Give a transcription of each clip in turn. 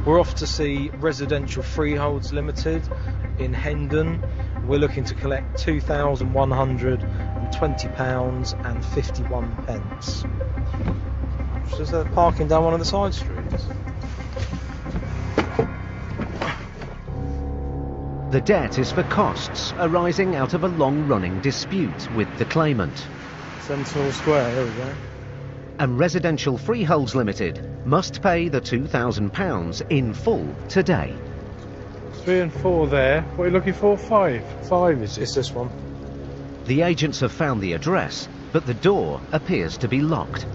We're off to see Residential Freeholds Limited in Hendon. We're looking to collect £2,120.51. Just parking down one of the side streets. The debt is for costs arising out of a long-running dispute with the claimant. Sentinel Square, here we go. And Residential Freeholds Limited must pay the £2,000 in full today. 3 and 4 there. What are you looking for? 5? 5 is it? It's this one. The agents have found the address, but the door appears to be locked.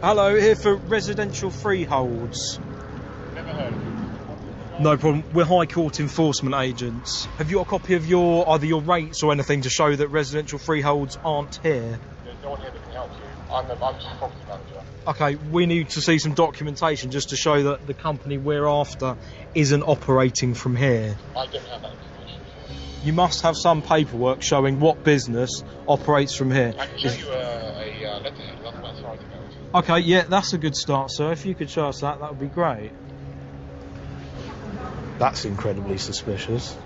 Hello, here for Residential Freeholds. Never heard of it. No problem. We're High Court enforcement agents. Have you got a copy of either your rates or anything to show that residential freeholds aren't here? There's no one here that can help you. I'm just a property manager. Okay, we need to see some documentation just to show that the company we're after isn't operating from here. I don't have that information. You must have some paperwork showing what business operates from here. I can show you a letterhead. That's about as far as it goes. Okay, yeah, that's a good start, sir. If you could show us that would be great. That's incredibly suspicious.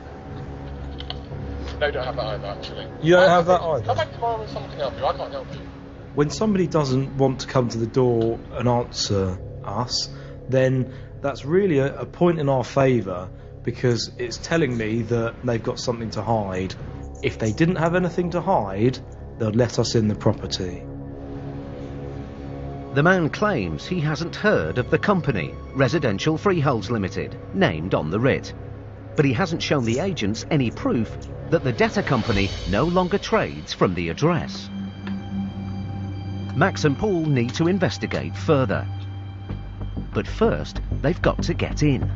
No, don't have that either, actually. You don't have that either? Come back tomorrow when someone can help you. I can't help you. When somebody doesn't want to come to the door and answer us, then that's really a point in our favour, because it's telling me that they've got something to hide. If they didn't have anything to hide, they'd let us in the property. The man claims he hasn't heard of the company, Residential Freeholds Limited, named on the writ. But he hasn't shown the agents any proof that the debtor company no longer trades from the address. Max and Paul need to investigate further. But first, they've got to get in.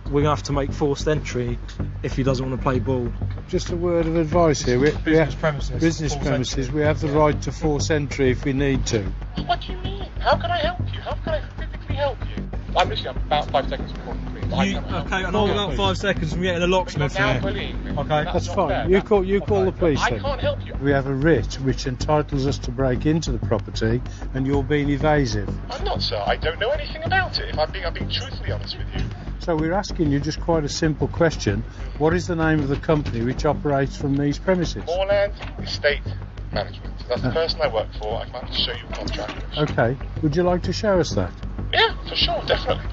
We're going to have to make forced entry if he doesn't want to play ball. Just a word of advice here. Business premises. Business premises. We have the right to force entry if we need to. What do you mean? How can I help you? How can I physically help you? I'm about 5 seconds from calling the police. Okay, and I'm about 5 seconds from getting a locksmith here. Okay, that's fine. You call the police then. I can't help you. We have a writ which entitles us to break into the property, and you're being evasive. I'm not, sir. I don't know anything about it. I'm being truthfully honest with you. So we're asking you just quite a simple question. What is the name of the company which operates from these premises? Moreland Estate Management. That's the person I work for. I can have to show you a contract. Okay. Would you like to show us that? Yeah, for sure, definitely.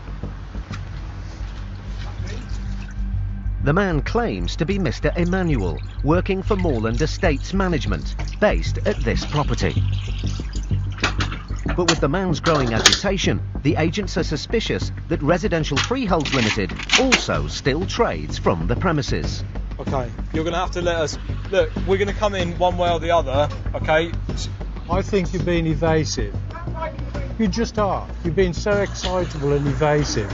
The man claims to be Mr. Emmanuel, working for Moreland Estates Management, based at this property. But with the man's growing agitation, the agents are suspicious that Residential Freeholds Limited also still trades from the premises. Okay, you're going to have to let us... Look, we're going to come in one way or the other, okay? I think you're being evasive. You just are. You're being so excitable and evasive.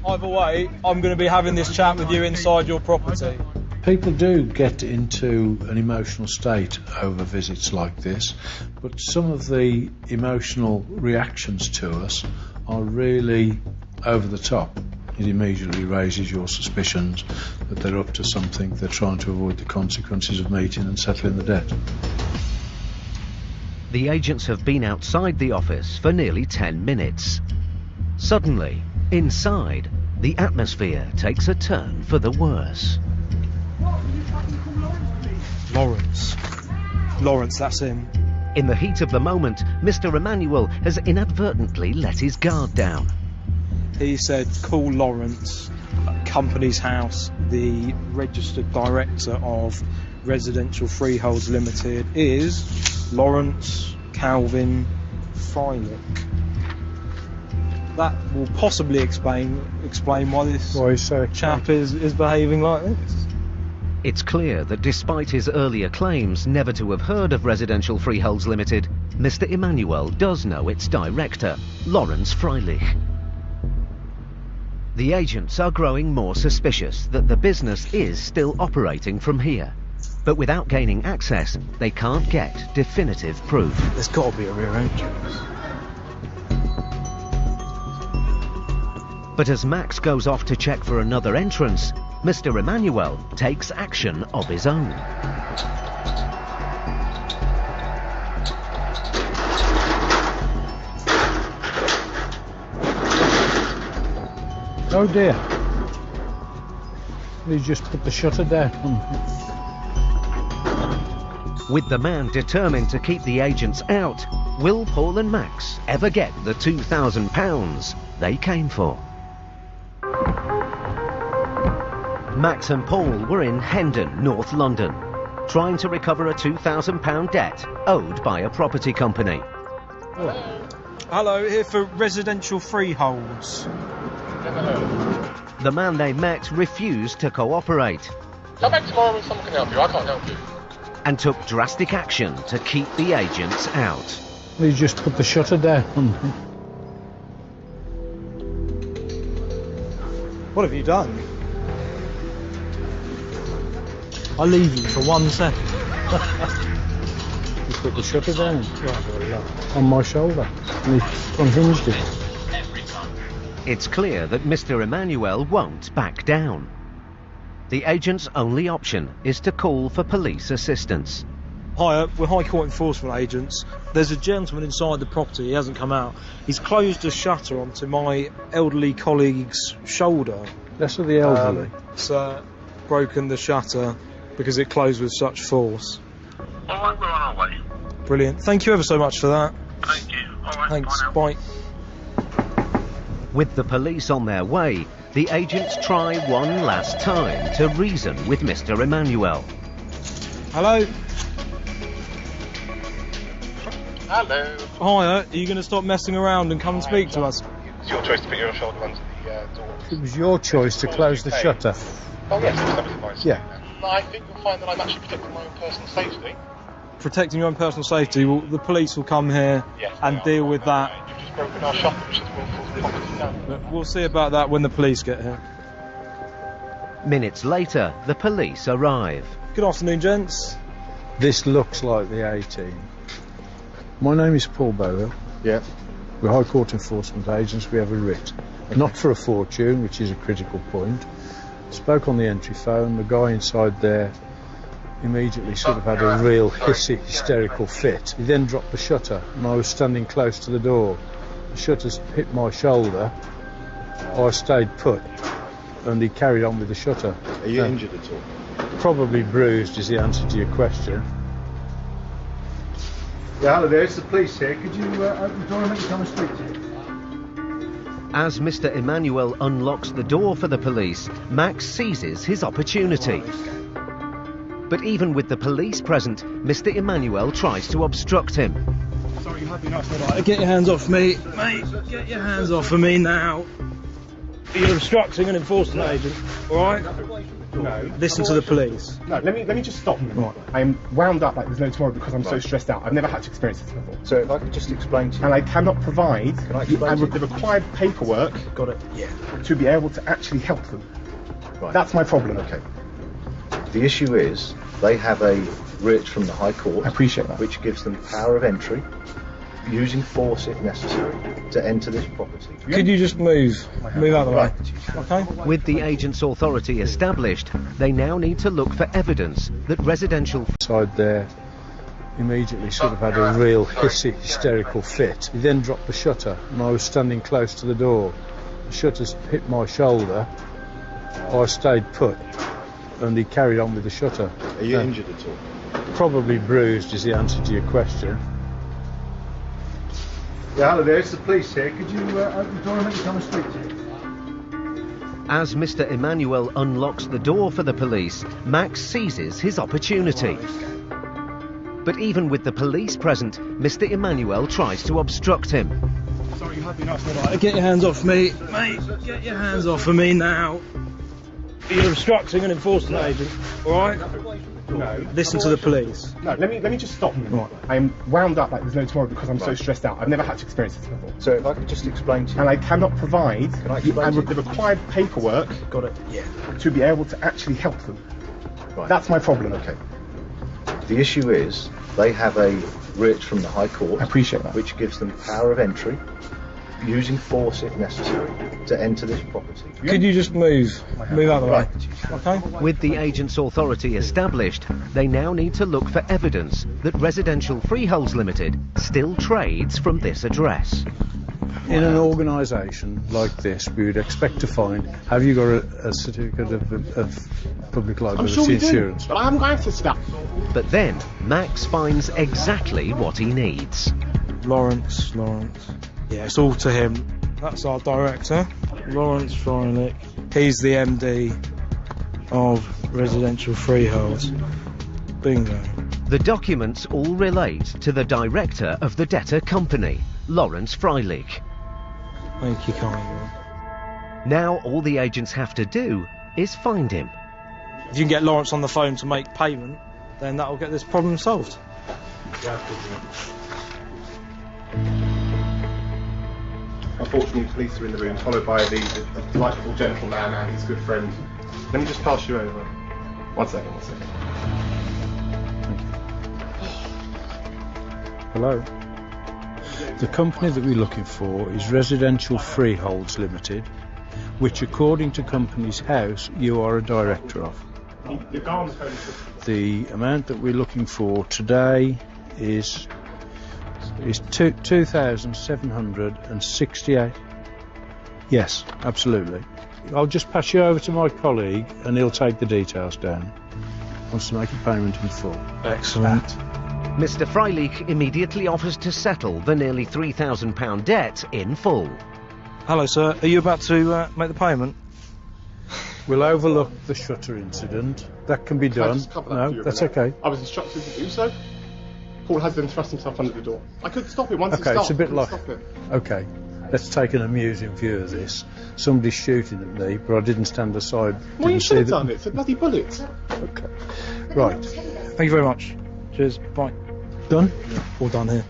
Either way, I'm going to be having this chat with you inside your property. People do get into an emotional state over visits like this, but some of the emotional reactions to us are really over the top. It immediately raises your suspicions that they're up to something, they're trying to avoid the consequences of meeting and settling the debt. The agents have been outside the office for nearly 10 minutes. Suddenly, inside, the atmosphere takes a turn for the worse. Lawrence, that's him. In the heat of the moment, Mr. Emmanuel has inadvertently let his guard down. He said, call Lawrence, company's house. The registered director of Residential Freeholds Limited is Lawrence Calvin Freilich. That will possibly explain why this chap is behaving like this. It's clear that despite his earlier claims never to have heard of Residential Freeholds Limited, Mr. Emmanuel does know its director, Lawrence Freilich. The agents are growing more suspicious that the business is still operating from here. But without gaining access, they can't get definitive proof. There's got to be a rear entrance. But as Max goes off to check for another entrance, Mr. Emmanuel takes action of his own. Oh dear. You just put the shutter down. With the man determined to keep the agents out, will Paul and Max ever get the £2,000 they came for? Max and Paul were in Hendon, North London, trying to recover a £2,000 debt owed by a property company. Hello, here for residential freeholds. The man they met refused to cooperate. Come back tomorrow when someone can help you. I can't help you. And took drastic action to keep the agents out. You just put the shutter down. What have you done? I'll leave you for 1 second. You put the shutter down. On my shoulder. And he unhinged it. It's clear that Mr. Emmanuel won't back down. The agent's only option is to call for police assistance. Hi, we're High Court enforcement agents. There's a gentleman inside the property, he hasn't come out. He's closed a shutter onto my elderly colleague's shoulder. That's for the elderly. It's broken the shutter because it closed with such force. Alright, we're on our way. Brilliant. Thank you ever so much for that. Thank you. Alright, Thanks. bye now. Bye. With the police on their way, the agents try one last time to reason with Mr. Emmanuel. Hello. Hello. Hiya, are you going to stop messing around and come and speak to us? It's your choice to put your shoulder under the door. It was your choice to close the shutter. Oh yes, that was advice. Yeah. I think you'll find that I'm actually protecting my own personal safety. Protecting your own personal safety, well, the police will come here Yes, and deal with that. You've just broken our shutter, which is willful property damage. But we'll see about that when the police get here. Minutes later, the police arrive. Good afternoon, gents. This looks like the A-team. My name is Paul Bowill. Yeah. We're High Court enforcement agents. We have a writ. Not for a fortune, which is a critical point. Spoke on the entry phone. The guy inside there immediately sort of had a real hissy, hysterical fit. He then dropped the shutter, and I was standing close to the door. The shutters hit my shoulder. I stayed put, and he carried on with the shutter. Are you injured at all? Probably bruised is the answer to your question. Yeah, hello there, it's the police here. Could you open the door and let me come and speak to you? As Mr. Emmanuel unlocks the door for the police, Max seizes his opportunity. But even with the police present, Mr. Emmanuel tries to obstruct him. Sorry, you have been asked. Get your hands off me, mate. Get your hands off of me now. You're obstructing an enforcement agent, all right? No. Listen to the police. No, let me just stop you. Right. I am wound up like there's no tomorrow because I'm so stressed out. I've never had to experience this before. So if I could just explain to you... And I cannot provide I explain to you? the required paperwork Got it. Yeah. to be able to actually help them. Right. That's my problem. Okay. The issue is, they have a writ from the High Court... I appreciate that. ...which gives them power of entry, using force if necessary, to enter this property. Could you just move out of the way? Okay? With the agent's authority established, they now need to look for evidence that residential Inside there immediately sort of had a real hissy, hysterical fit. He then dropped the shutter, and I was standing close to the door. The shutters hit my shoulder. I stayed put, and he carried on with the shutter. Are you injured at all? Probably bruised is the answer to your question. Yeah, hello there, it's the police here. Could you open the door and let me come and speak to you? As Mr. Emmanuel unlocks the door for the police, Max seizes his opportunity. But even with the police present, Mr. Emmanuel tries to obstruct him. Sorry, you have been asked. Get your hands off me, mate. Get your hands off of me now. You're obstructing an enforcement agent, all right? No. Listen to the police. No, let me just stop you. Right. I am wound up like there's no tomorrow because I'm so stressed out. I've never had to experience this before. So if I could just explain to you... And I cannot provide I explain to you? the required paperwork Got it. Yeah. to be able to actually help them. Right. That's my problem. Okay. The issue is, they have a writ from the High Court... I appreciate that. ...which gives them power of entry, using force if necessary, to enter this property. Could you just move out of the way? Okay? With the agent's authority established, they now need to look for evidence that Residential Freeholds Limited still trades from this address. In an organisation like this, we would expect to find, have you got a certificate of public liability insurance? But I haven't got access to that. But then Max finds exactly what he needs. Lawrence. Yeah, it's all to him. That's our director, Lawrence Freilich. He's the MD of Residential Freeholds. Bingo. The documents all relate to the director of the debtor company, Lawrence Freilich. Thank you kindly. Now all the agents have to do is find him. If you can get Lawrence on the phone to make payment, then that'll get this problem solved. Unfortunately, the police are in the room, followed by the delightful gentleman and his good friend. Let me just pass you over. One second. Hello. The company that we're looking for is Residential Freeholds Limited, which according to Companies House you are a director of. The amount that we're looking for today is 2,768. Yes, absolutely. I'll just pass you over to my colleague and he'll take the details down. Wants to make a payment in full. Excellent. Mr. Freilich immediately offers to settle the nearly £3,000 debt in full. Hello, sir. Are you about to make the payment? We'll overlook the shutter incident. That can be done. No, that's okay. I was instructed to do so. Paul has then thrust himself under the door. I couldn't stop it once it started. Okay, it's a bit like... Stop it. Okay, let's take an amusing view of this. Somebody's shooting at me, but I didn't stand aside. Well, you should have done it. It's a bloody bullet. Okay. Right. Thank you very much. Cheers. Bye. Done? Yeah, all done here.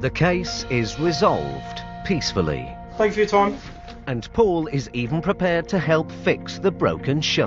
The case is resolved peacefully. Thank you for your time. And Paul is even prepared to help fix the broken shutter.